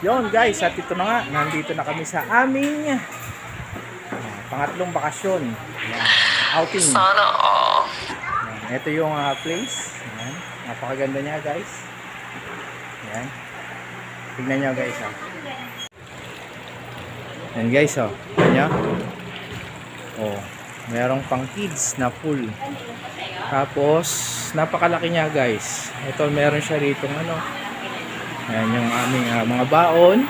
Yon guys, at ito na nga, nandito na kami sa aming pangatlong bakasyon. Yan, outing. Sana all. Yan, ito yung place. Yan, napakaganda niya guys. Yan. Tignan nyo guys. Yan guys, tignan nyo. Merong pang kids na full. Tapos, napakalaki niya guys. Ito, meron siya rito Ayan yung aming mga baon.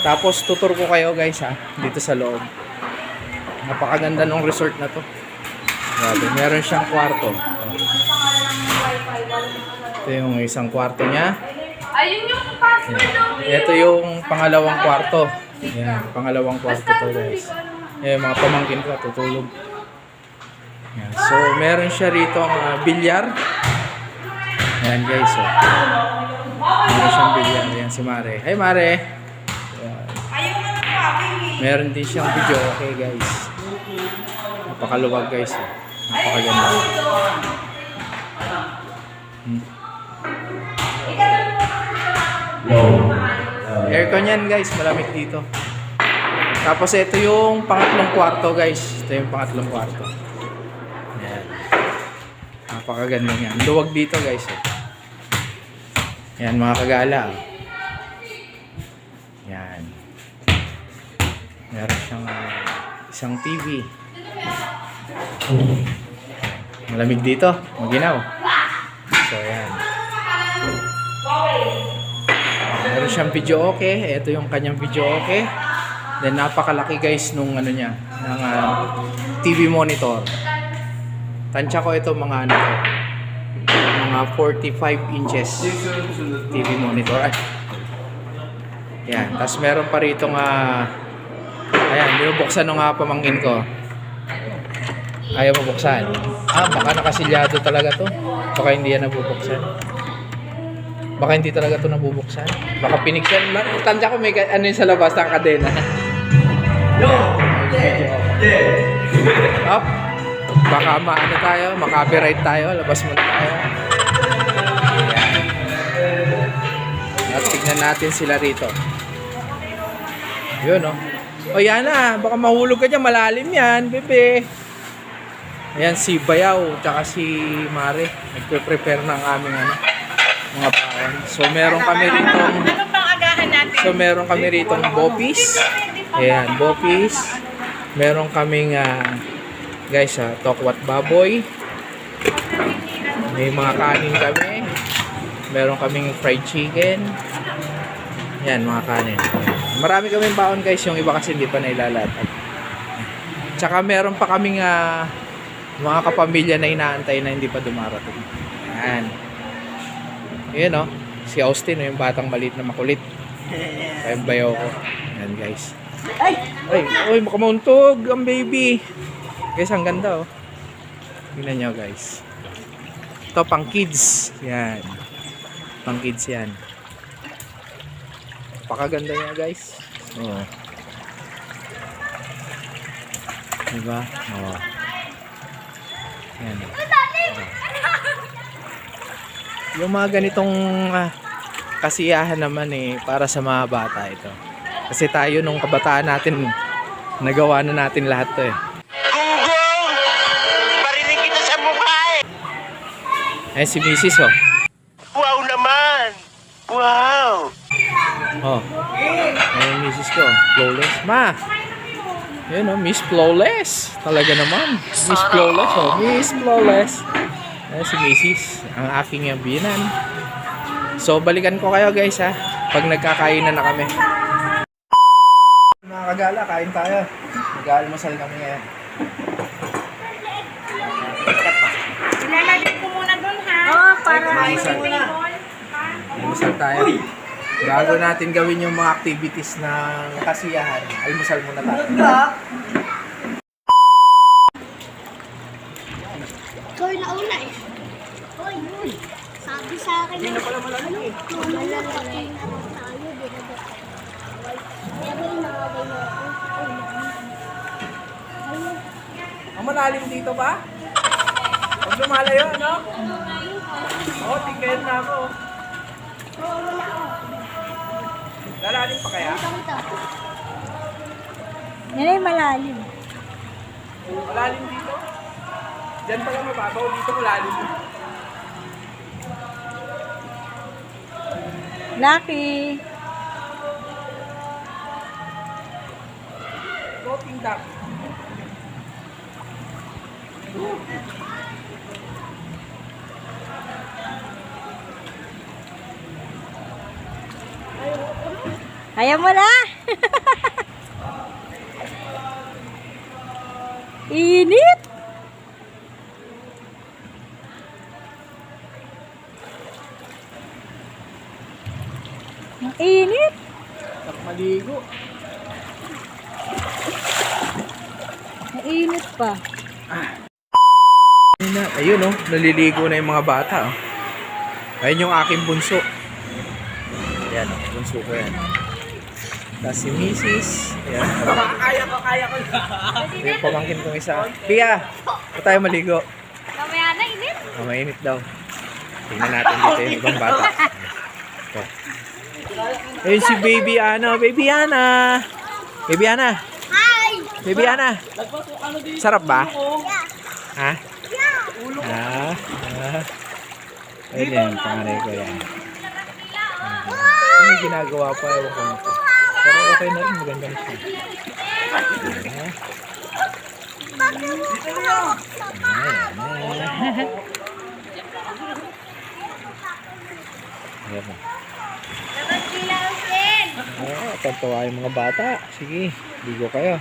Tapos tutur ko kayo guys dito sa loob. Napakaganda ng resort na to. Grabe, meron siyang kwarto. Ito yung isang kwarto niya. Ayun yung password daw. Ito yung pangalawang kwarto. Ayan, pangalawang kwarto to guys. Ayan, mga pamangkin ko tutulog. Ayan, so meron siya rito ang bilyar. Ayan guys, meron siyang bilyar. Ayan si Mare. Hi Mare! Meron din siyang video. Okay guys. Napakaluwag guys. Napakaganda. Aircon yan guys. Malamig dito. Tapos ito yung pangatlong kwarto guys. Ito yung pangatlong kwarto. Ayan. Napakaganda niya. Luwag dito guys. Ayan mga kagala. Yan. Meron siyang isang TV. Malamig dito. Maginaw. So, ayan. Meron siyang video okay. Ito yung kanyang video okay. Then, napakalaki guys nung niya. Ng TV monitor. Tansya ko ito mga mga 45 inches TV monitor. Yan. Tapos meron pa rito ayan, binubuksan nung pamangkin ko. Ayaw mabuksan. Baka nakasilyado talaga to. Baka hindi yan nabubuksan. Baka hindi talaga to nabubuksan. Baka piniksan. Tansya ko may yun sa labas ng kadena. Up. Baka tayo, makapiright tayo. Labas muna tayo. At tignan natin sila rito. Yun yan baka mahulog ka dyan, malalim yan, bebe. Ayan si Bayaw, tsaka si Mare. Nagpe-prepare ng aming mga baon. So meron kami rito. Ano pang agahan natin? So meron kami rito bopis. Ayan, bopis. Meron kaming guys, tokwat baboy. May mga kanin kami. Meron kaming fried chicken. Yan, mga kanin. Marami kaming baon guys. Yung iba kasi hindi pa nailalatag. Tsaka meron pa kaming mga kapamilya na inaantay na hindi pa dumarating. Yan. Yan si Austin, yung batang maliit na makulit. Kaya bayaw ko. Yan guys. Ay, makamauntog ang baby. Guys, ang ganda Tingnan nyo guys. Ito pang kids. Yan. Pang kids yan. Napakaganda niya guys. Diba? Yan. Yung mga ganitong kasiyahan naman para sa mga bata ito. Kasi tayo nung kabataan natin, nagawa na natin lahat to Gunggong! Parinig kita sa mukha Ayan si Mrs. Wow naman! Wow! Ayan Mrs. ko. Flawless. Ma! Yun Miss Flawless. Talaga naman. Miss Flawless Miss Flawless. Ayan si Mrs. Ang aking binan. So balikan ko kayo guys pag nagkakainan na kami. Mga kagala, kain tayo. Mag-aalmusal kami ngayon. Ilalagay ko muna dun para Almusal tayo. Bago natin gawin yung mga activities ng kasiyahan, almusal muna tayo. Ikaw na una Hoy, yun. Sabi sa akin Hindi na pala malamig malalaki na lang tayo. Pero inaway mo ako. Ang malalim dito ba? Huwag lumalayo, tingkayan na ako. ilalim pa kaya? Ito. Yan ay malalim. Malalim dito? Diyan pala mababaw, dito malalim. Lucky. Floating duck. Ayaw mo na. Init. Ang init. Duck maligo. Ang init pa. Ayun oh, naliligo na yung mga bata oh. Ayun yung aking bunso. Ayan oh, bunso ko yan. Tapos si Mrs. Ayan. Kaya ko. Yung pamangkin kong isa. Pia, pa tayo maligo. Mamaya na, init. Oh, mainit daw. Tingnan natin dito yung ibang bata. Ito. Ayun si Baby Ana. Baby Ana. Baby Ana. Hi! Baby Ana. Sarap ba? Yeah. Ha? Yeah. Ayun yan, panganay ko yan. May ginagawa pa, ewan ko nito. Pero okay na rin, maganda na siya. Ayan na. Tantawa yung mga bata. Sige, ligo kayo.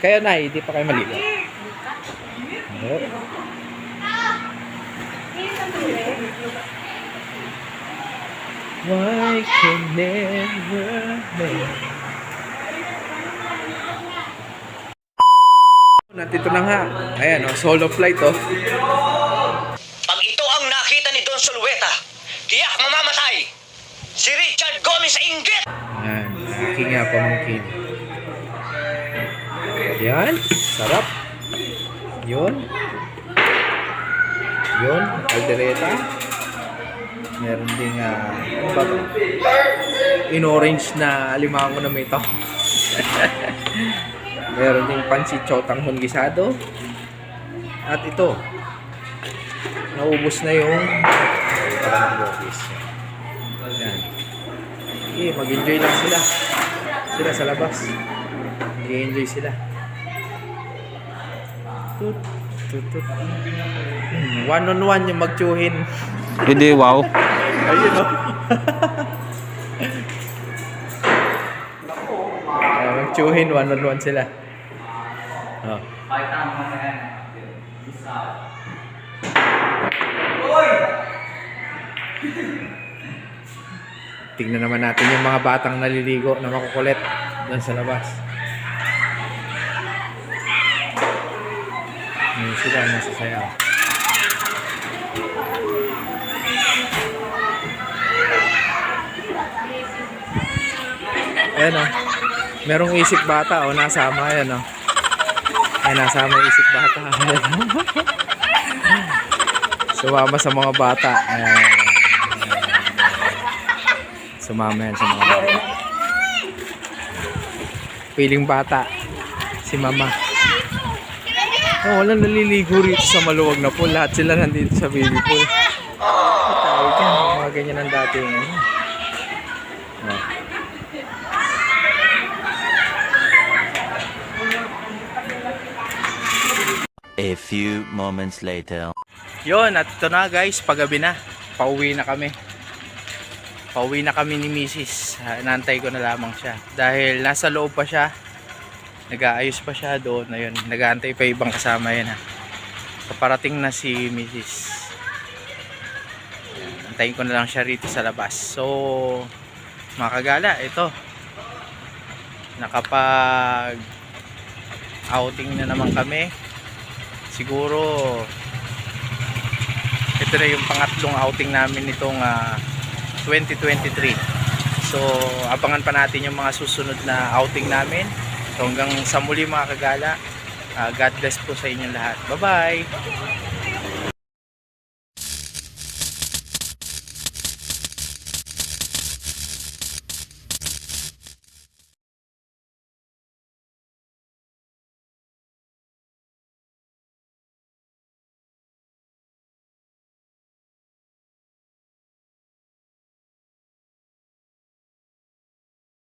Kayo na, hindi pa kayo maligo. Why can never make. Nandito na nga. Ayan oh, solo flight oh. Pag ito ang nakita ni Don Solueta, tiyak mamamatay. Si Richard Gomez sa inggit. Ayan, aking nga pamangkin. Yan, sarap. Yun. Yun, caldereta. Meron ding ano ba to? In-orange na alimango na may ito. Meron ding pansit chotanghon gisado. At ito, naubos na yung parang bopis. Yan. Okay, mag-enjoy lang sila. Sila sa labas. Mag-enjoy sila. Tut, tut, tut. One-on-one yung magtsuhin. Hindi, wow. Ayun o. Magtsuhin, one-on-one sila. Oh. Tingnan naman natin yung mga batang naliligo na makukulit doon sa labas. Ngayon sila nasa sayaw. Ayan o. Merong isip bata o. Nasama. Ayan o. Ay, nasama yung isip bata. Sumama sa mga bata. Ayan. Sumama yan sa mga bata. Piling bata. Si mama. Oh, walang naliligo rito sa maluwag na pool. Lahat sila nandito sa baby pool. Tawag yan. Mga ganyan ang dating. Oh. A few moments later. Yun, at ito na guys, paggabi na. Pauwi na kami. Pauwi na kami ni Mrs. Inaantay ko na lamang siya. Dahil nasa loob pa siya. Nag-aayos pa siya doon. Ayun, nag-aantay pa ibang kasama yan ha. Paparating na si Mrs. Antayin ko na lang siya rito sa labas. So, mga kagala, ito. Nakapag outing na naman kami. Siguro ito na yung pangatlong outing namin nitong 2023. So abangan pa natin yung mga susunod na outing namin. So hanggang sa muli mga kagala, God bless po sa inyong lahat. Bye bye.